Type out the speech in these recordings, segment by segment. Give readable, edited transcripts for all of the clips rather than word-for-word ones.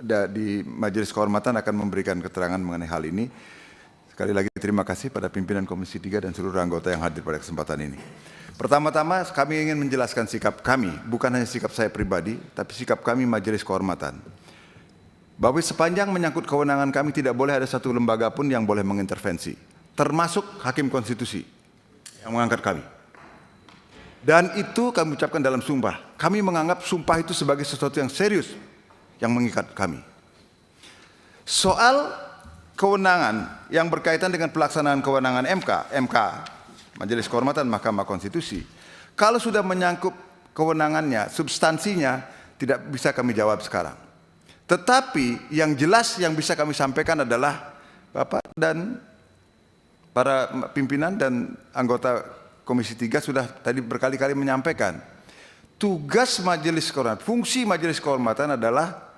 di Majelis Kehormatan akan memberikan keterangan mengenai hal ini. Sekali lagi terima kasih pada pimpinan Komisi 3 dan seluruh anggota yang hadir pada kesempatan ini. Pertama-tama kami ingin menjelaskan sikap kami, bukan hanya sikap saya pribadi, tapi sikap kami Majelis Kehormatan. Bahwa sepanjang menyangkut kewenangan kami tidak boleh ada satu lembaga pun yang boleh mengintervensi, termasuk Hakim Konstitusi yang mengangkat kami. Dan itu kami ucapkan dalam sumpah. Kami menganggap sumpah itu sebagai sesuatu yang serius yang mengikat kami. Soal kewenangan yang berkaitan dengan pelaksanaan kewenangan MK, Majelis Kehormatan Mahkamah Konstitusi, kalau sudah menyangkut kewenangannya, substansinya tidak bisa kami jawab sekarang. Tetapi yang jelas yang bisa kami sampaikan adalah Bapak dan para pimpinan dan anggota Komisi 3 sudah tadi berkali-kali menyampaikan tugas Majelis Kehormatan, fungsi Majelis Kehormatan adalah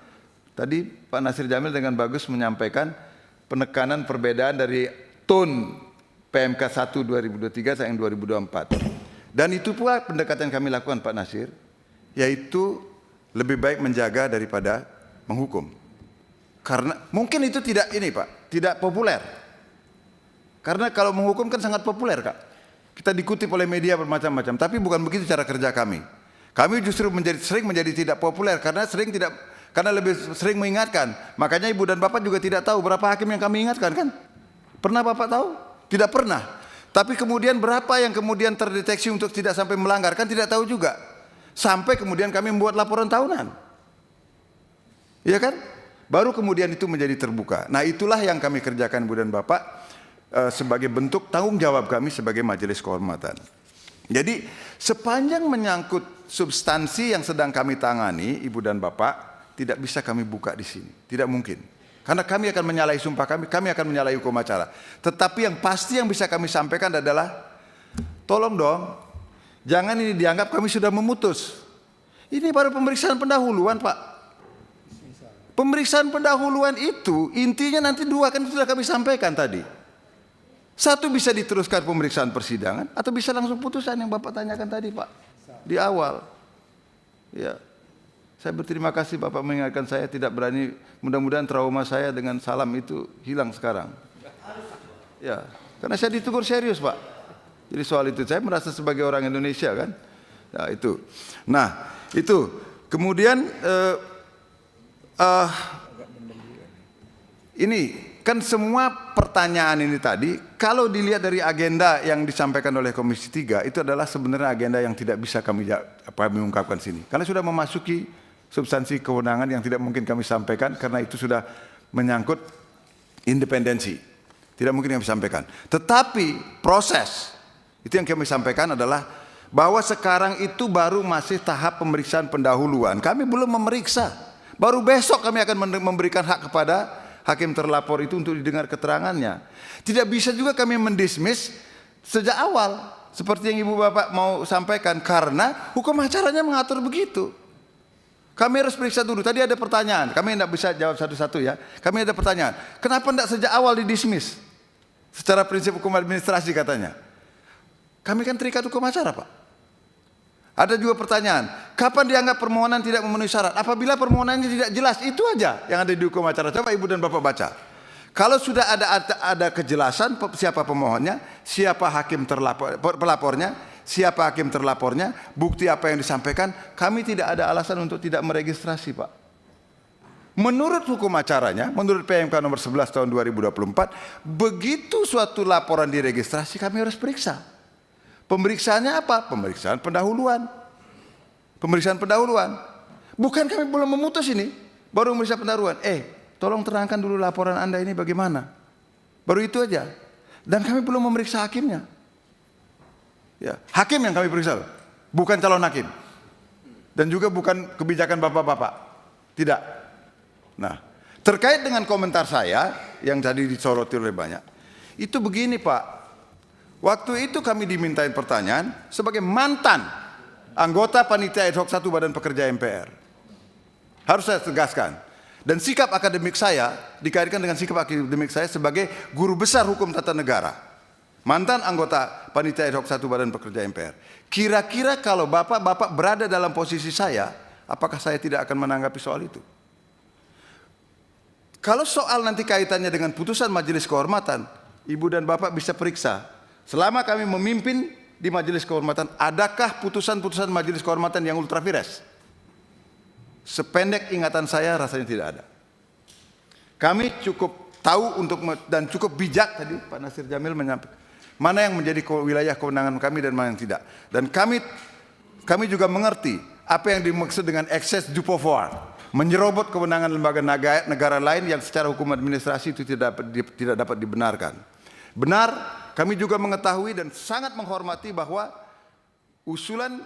tadi Pak Nasir Jamil dengan bagus menyampaikan penekanan perbedaan dari tone PMK 1 2023 sampai 2024. Dan itu pula pendekatan yang kami lakukan Pak Nasir, yaitu lebih baik menjaga daripada menghukum. Karena mungkin itu tidak ini Pak, tidak populer. Karena kalau menghukum kan sangat populer Kak. Kita dikutip oleh media bermacam-macam, tapi bukan begitu cara kerja kami. Kami justru sering menjadi tidak populer karena lebih sering mengingatkan. Makanya Ibu dan Bapak juga tidak tahu berapa hakim yang kami ingatkan kan? Pernah Bapak tahu? Tidak pernah. Tapi kemudian berapa yang kemudian terdeteksi untuk tidak sampai melanggar kan tidak tahu juga. Sampai kemudian kami membuat laporan tahunan. Iya kan? Baru kemudian itu menjadi terbuka. Nah itulah yang kami kerjakan Ibu dan Bapak sebagai bentuk tanggung jawab kami sebagai Majelis Kehormatan. Jadi sepanjang menyangkut substansi yang sedang kami tangani Ibu dan Bapak tidak bisa kami buka di sini. Tidak mungkin. Karena kami akan menyalahi sumpah kami akan menyalahi hukum acara. Tetapi yang pasti yang bisa kami sampaikan adalah tolong dong, jangan ini dianggap kami sudah memutus. Ini baru pemeriksaan pendahuluan Pak. Pemeriksaan pendahuluan itu intinya nanti dua kan sudah kami sampaikan tadi. Satu bisa diteruskan pemeriksaan persidangan atau bisa langsung putusan yang Bapak tanyakan tadi Pak di awal. Ya, saya berterima kasih Bapak mengingatkan saya, tidak berani, mudah-mudahan trauma saya dengan salam itu hilang sekarang. Ya, karena saya ditegur serius Pak. Jadi soal itu saya merasa sebagai orang Indonesia kan. Ya, itu. Nah itu kemudian ini kan semua pertanyaan ini tadi kalau dilihat dari agenda yang disampaikan oleh Komisi 3 itu adalah sebenarnya agenda yang tidak bisa kami ungkapkan sini. Karena sudah memasuki substansi kewenangan yang tidak mungkin kami sampaikan karena itu sudah menyangkut independensi. Tidak mungkin kami sampaikan. Tetapi proses itu yang kami sampaikan adalah bahwa sekarang itu baru masih tahap pemeriksaan pendahuluan. Kami belum memeriksa. Baru besok kami akan memberikan hak kepada hakim terlapor itu untuk didengar keterangannya. Tidak bisa juga kami mendismiss sejak awal seperti yang Ibu Bapak mau sampaikan karena hukum acaranya mengatur begitu. Kami harus periksa dulu. Tadi ada pertanyaan, kami tidak bisa jawab satu-satu ya. Kami ada pertanyaan, kenapa tidak sejak awal didismiss? Secara prinsip hukum administrasi katanya. Kami kan terikat hukum acara Pak. Ada juga pertanyaan, kapan dianggap permohonan tidak memenuhi syarat? Apabila permohonannya tidak jelas, itu aja yang ada di hukum acara. Coba Ibu dan Bapak baca. Kalau sudah ada kejelasan siapa pemohonnya, siapa hakim pelapornya, siapa hakim terlapornya, bukti apa yang disampaikan, kami tidak ada alasan untuk tidak meregistrasi Pak. Menurut hukum acaranya, menurut PMK nomor 11 tahun 2024, begitu suatu laporan diregistrasi kami harus periksa. Pemeriksaannya apa? Pemeriksaan pendahuluan. Pemeriksaan pendahuluan. Bukan kami belum memutus ini, baru memeriksa pendahuluan. Tolong terangkan dulu laporan Anda ini bagaimana. Baru itu aja. Dan kami belum memeriksa hakimnya. Ya, hakim yang kami periksa, bukan calon hakim. Dan juga bukan kebijakan bapak-bapak. Tidak. Nah, terkait dengan komentar saya yang tadi disoroti oleh banyak, itu begini Pak. Waktu itu kami dimintain pertanyaan sebagai mantan anggota panitia ad hoc 1 Badan Pekerja MPR. Harus saya tegaskan. Dan sikap akademik saya dikaitkan dengan sikap akademik saya sebagai guru besar hukum tata negara. Mantan anggota panitia ad hoc 1 Badan Pekerja MPR. Kira-kira kalau bapak-bapak berada dalam posisi saya, apakah saya tidak akan menanggapi soal itu? Kalau soal nanti kaitannya dengan putusan Majelis Kehormatan, Ibu dan Bapak bisa periksa. Selama kami memimpin di Majelis Kehormatan, adakah putusan-putusan Majelis Kehormatan yang ultra vires? Sependek ingatan saya rasanya tidak ada. Kami cukup tahu dan cukup bijak tadi Pak Nasir Jamil menyampaikan mana yang menjadi wilayah kewenangan kami dan mana yang tidak. Dan kami juga mengerti apa yang dimaksud dengan excess du pouvoir, menyerobot kewenangan lembaga negara lain yang secara hukum administrasi itu tidak dapat dibenarkan. Benar, kami juga mengetahui dan sangat menghormati bahwa usulan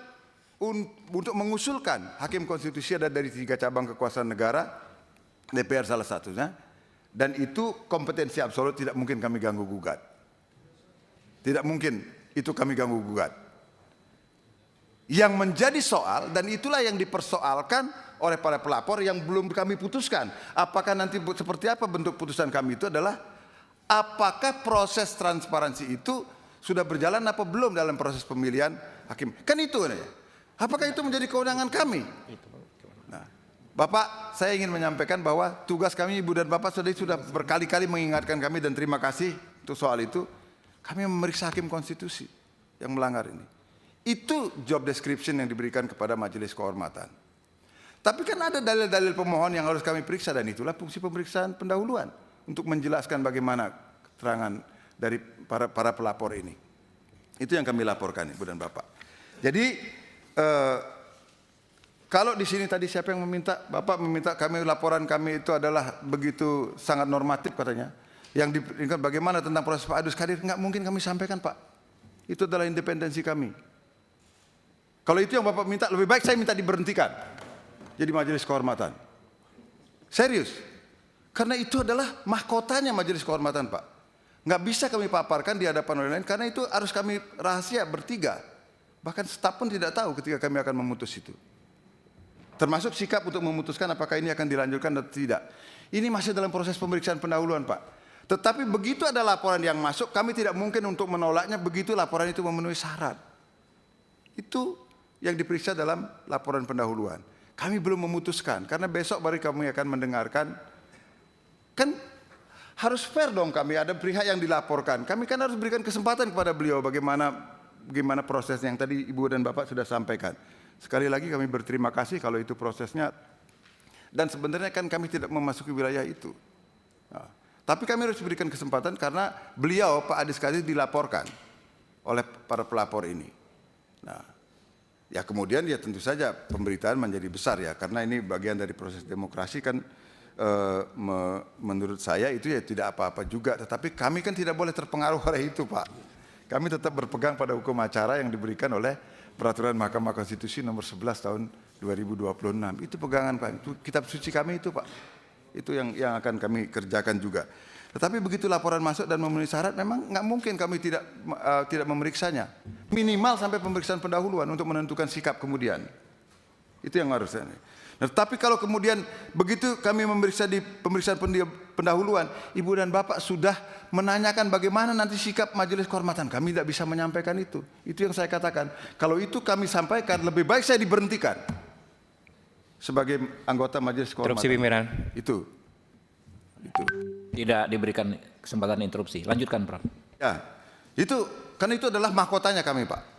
untuk mengusulkan hakim konstitusi ada dari 3 cabang kekuasaan negara, DPR salah satunya, dan itu kompetensi absolut, tidak mungkin kami ganggu gugat. Tidak mungkin itu kami ganggu gugat. Yang menjadi soal, dan itulah yang dipersoalkan oleh para pelapor yang belum kami putuskan. Apakah nanti seperti apa bentuk putusan kami itu adalah apakah proses transparansi itu sudah berjalan apa belum dalam proses pemilihan hakim. Kan itu ya. Apakah itu menjadi kewenangan kami? Nah, Bapak, saya ingin menyampaikan bahwa tugas kami, Ibu dan Bapak sudah berkali-kali mengingatkan kami dan terima kasih untuk soal itu. Kami memeriksa hakim konstitusi yang melanggar ini. Itu job description yang diberikan kepada Majelis Kehormatan. Tapi kan ada dalil-dalil pemohon yang harus kami periksa, dan itulah fungsi pemeriksaan pendahuluan untuk menjelaskan bagaimana keterangan dari para pelapor ini. Itu yang kami laporkan, Ibu dan Bapak. Jadi kalau di sini tadi siapa yang meminta? Bapak meminta kami, laporan kami itu adalah begitu sangat normatif katanya. Yang diberikan bagaimana tentang proses Pak Adus Kadir, nggak mungkin kami sampaikan Pak. Itu adalah independensi kami. Kalau itu yang Bapak minta, lebih baik saya minta diberhentikan jadi Majelis Kehormatan. Serius. Karena itu adalah mahkotanya Majelis Kehormatan Pak. Nggak bisa kami paparkan di hadapan orang lain, karena itu harus kami rahasia bertiga. Bahkan staf pun tidak tahu ketika kami akan memutus itu. Termasuk sikap untuk memutuskan apakah ini akan dilanjutkan atau tidak. Ini masih dalam proses pemeriksaan pendahuluan Pak. Tetapi begitu ada laporan yang masuk, kami tidak mungkin untuk menolaknya begitu laporan itu memenuhi syarat. Itu yang diperiksa dalam laporan pendahuluan. Kami belum memutuskan, karena besok baru kami akan mendengarkan. Kan harus fair dong kami, ada pihak yang dilaporkan. Kami kan harus berikan kesempatan kepada beliau bagaimana prosesnya yang tadi Ibu dan Bapak sudah sampaikan. Sekali lagi kami berterima kasih kalau itu prosesnya. Dan sebenarnya kan kami tidak memasuki wilayah itu. Nah, tapi kami harus berikan kesempatan karena beliau, Pak Adis Kadir, dilaporkan oleh para pelapor ini. Nah, ya kemudian ya tentu saja pemberitaan menjadi besar ya, karena ini bagian dari proses demokrasi kan. Menurut saya itu ya tidak apa-apa juga, tetapi kami kan tidak boleh terpengaruh oleh itu Pak. Kami tetap berpegang pada hukum acara yang diberikan oleh Peraturan Mahkamah Konstitusi nomor 11 tahun 2026. Itu pegangan Pak, itu kitab suci kami itu Pak. Itu yang akan kami kerjakan juga. Tetapi begitu laporan masuk dan memenuhi syarat, memang nggak mungkin kami tidak memeriksanya. Minimal sampai pemeriksaan pendahuluan untuk menentukan sikap kemudian. Itu yang harusnya. Nah, tapi kalau kemudian begitu kami memeriksa di pemeriksaan pendahuluan, Ibu dan Bapak sudah menanyakan bagaimana nanti sikap Majelis Kehormatan, kami tidak bisa menyampaikan itu. Itu yang saya katakan. Kalau itu kami sampaikan, lebih baik saya diberhentikan sebagai anggota Majelis Kehormatan. Interupsi pimpinan. Itu. Tidak diberikan kesempatan interupsi. Lanjutkan, Prof. Ya, itu karena itu adalah mahkotanya kami, Pak.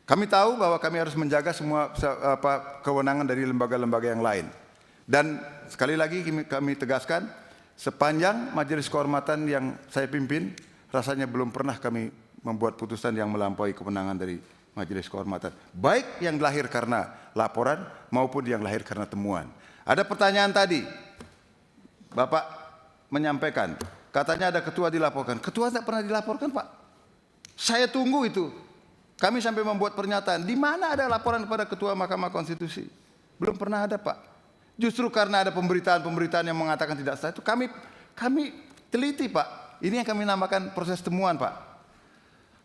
Kami tahu bahwa kami harus menjaga semua kewenangan dari lembaga-lembaga yang lain. Dan sekali lagi kami tegaskan, sepanjang Majelis Kehormatan yang saya pimpin, rasanya belum pernah kami membuat putusan yang melampaui kewenangan dari Majelis Kehormatan. Baik yang lahir karena laporan maupun yang lahir karena temuan. Ada pertanyaan tadi, Bapak menyampaikan, katanya ada ketua dilaporkan. Ketua tidak pernah dilaporkan, Pak. Saya tunggu itu. Kami sampai membuat pernyataan, di mana ada laporan kepada Ketua Mahkamah Konstitusi? Belum pernah ada, Pak. Justru karena ada pemberitaan-pemberitaan yang mengatakan tidak sah itu, kami teliti, Pak. Ini yang kami namakan proses temuan, Pak.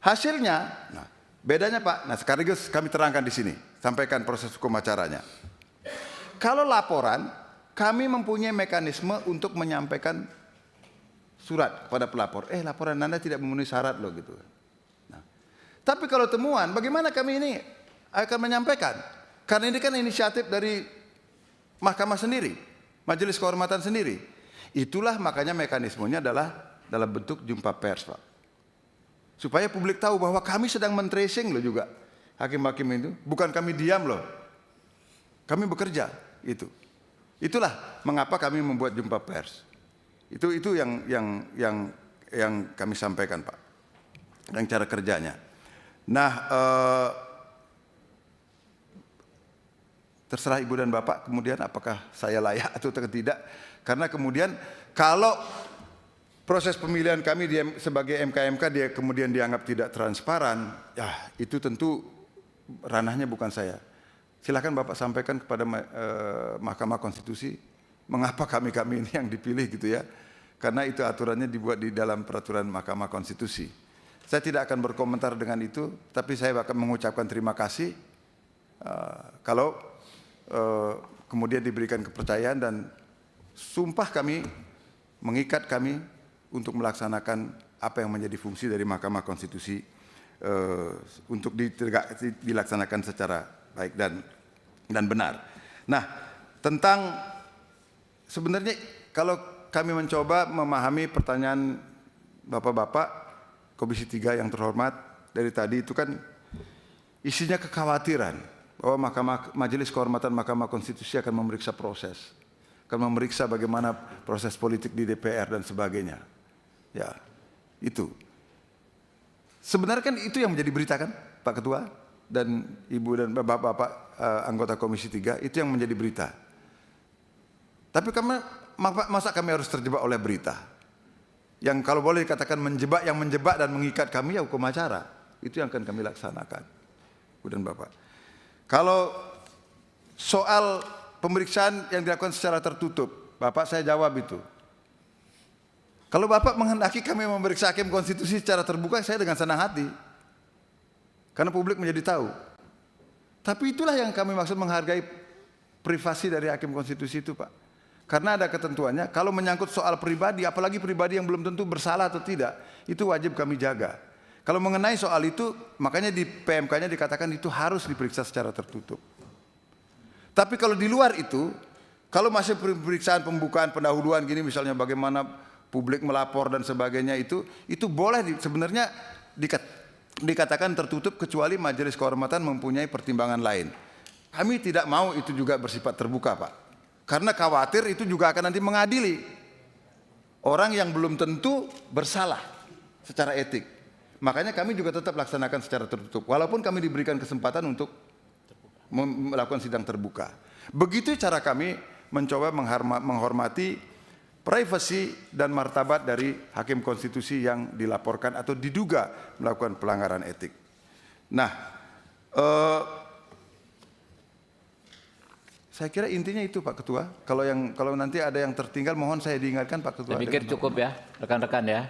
Hasilnya, nah, bedanya, Pak. Nah, sekaligus kami terangkan di sini, sampaikan proses hukum acaranya. Kalau laporan, kami mempunyai mekanisme untuk menyampaikan surat kepada pelapor. Laporan Anda tidak memenuhi syarat loh gitu. Tapi kalau temuan, bagaimana kami ini akan menyampaikan? Karena ini kan inisiatif dari mahkamah sendiri, majelis kehormatan sendiri. Itulah makanya mekanismenya adalah dalam bentuk jumpa pers, Pak. Supaya publik tahu bahwa kami sedang men-tracing loh juga hakim-hakim itu, bukan kami diam loh. Kami bekerja itu. Itulah mengapa kami membuat jumpa pers. Itu yang kami sampaikan, Pak. Dan cara kerjanya. Nah, terserah Ibu dan Bapak kemudian apakah saya layak atau tidak. Karena kemudian kalau proses pemilihan kami sebagai MK-MK dia kemudian dianggap tidak transparan, ya itu tentu ranahnya bukan saya. Silakan Bapak sampaikan kepada Mahkamah Konstitusi mengapa kami-kami ini yang dipilih gitu ya. Karena itu aturannya dibuat di dalam peraturan Mahkamah Konstitusi. Saya tidak akan berkomentar dengan itu, tapi saya akan mengucapkan terima kasih kalau kemudian diberikan kepercayaan dan sumpah kami, mengikat kami untuk melaksanakan apa yang menjadi fungsi dari Mahkamah Konstitusi untuk dilaksanakan secara baik dan benar. Nah, tentang sebenarnya kalau kami mencoba memahami pertanyaan Bapak-Bapak Komisi 3 yang terhormat dari tadi itu kan isinya kekhawatiran bahwa Majelis Kehormatan Mahkamah Konstitusi akan memeriksa proses, akan memeriksa bagaimana proses politik di DPR dan sebagainya. Ya, itu. Sebenarnya kan itu yang menjadi berita kan, Pak Ketua dan Ibu dan Bapak-Bapak anggota Komisi 3, itu yang menjadi berita. Tapi masa kami harus terjebak oleh berita? Yang kalau boleh dikatakan yang menjebak dan mengikat kami ya hukum acara. Itu yang akan kami laksanakan. Ibu dan Bapak. Kalau soal pemeriksaan yang dilakukan secara tertutup, Bapak saya jawab itu. Kalau Bapak menghendaki kami memeriksa hakim konstitusi secara terbuka, saya dengan senang hati. Karena publik menjadi tahu. Tapi itulah yang kami maksud menghargai privasi dari hakim konstitusi itu, Pak. Karena ada ketentuannya, kalau menyangkut soal pribadi, apalagi pribadi yang belum tentu bersalah atau tidak, itu wajib kami jaga. Kalau mengenai soal itu, makanya di PMK-nya dikatakan itu harus diperiksa secara tertutup. Tapi kalau di luar itu, kalau masih pemeriksaan pembukaan pendahuluan gini, misalnya bagaimana publik melapor dan sebagainya itu boleh sebenarnya dikatakan tertutup kecuali Majelis Kehormatan mempunyai pertimbangan lain. Kami tidak mau itu juga bersifat terbuka, Pak. Karena khawatir itu juga akan nanti mengadili orang yang belum tentu bersalah secara etik. Makanya kami juga tetap laksanakan secara tertutup. Walaupun kami diberikan kesempatan untuk melakukan sidang terbuka. Begitu cara kami mencoba menghormati privasi dan martabat dari hakim konstitusi yang dilaporkan atau diduga melakukan pelanggaran etik. Nah, saya kira intinya itu Pak Ketua. Kalau nanti ada yang tertinggal mohon saya diingatkan Pak Ketua. Saya pikir cukup ya, rekan-rekan ya.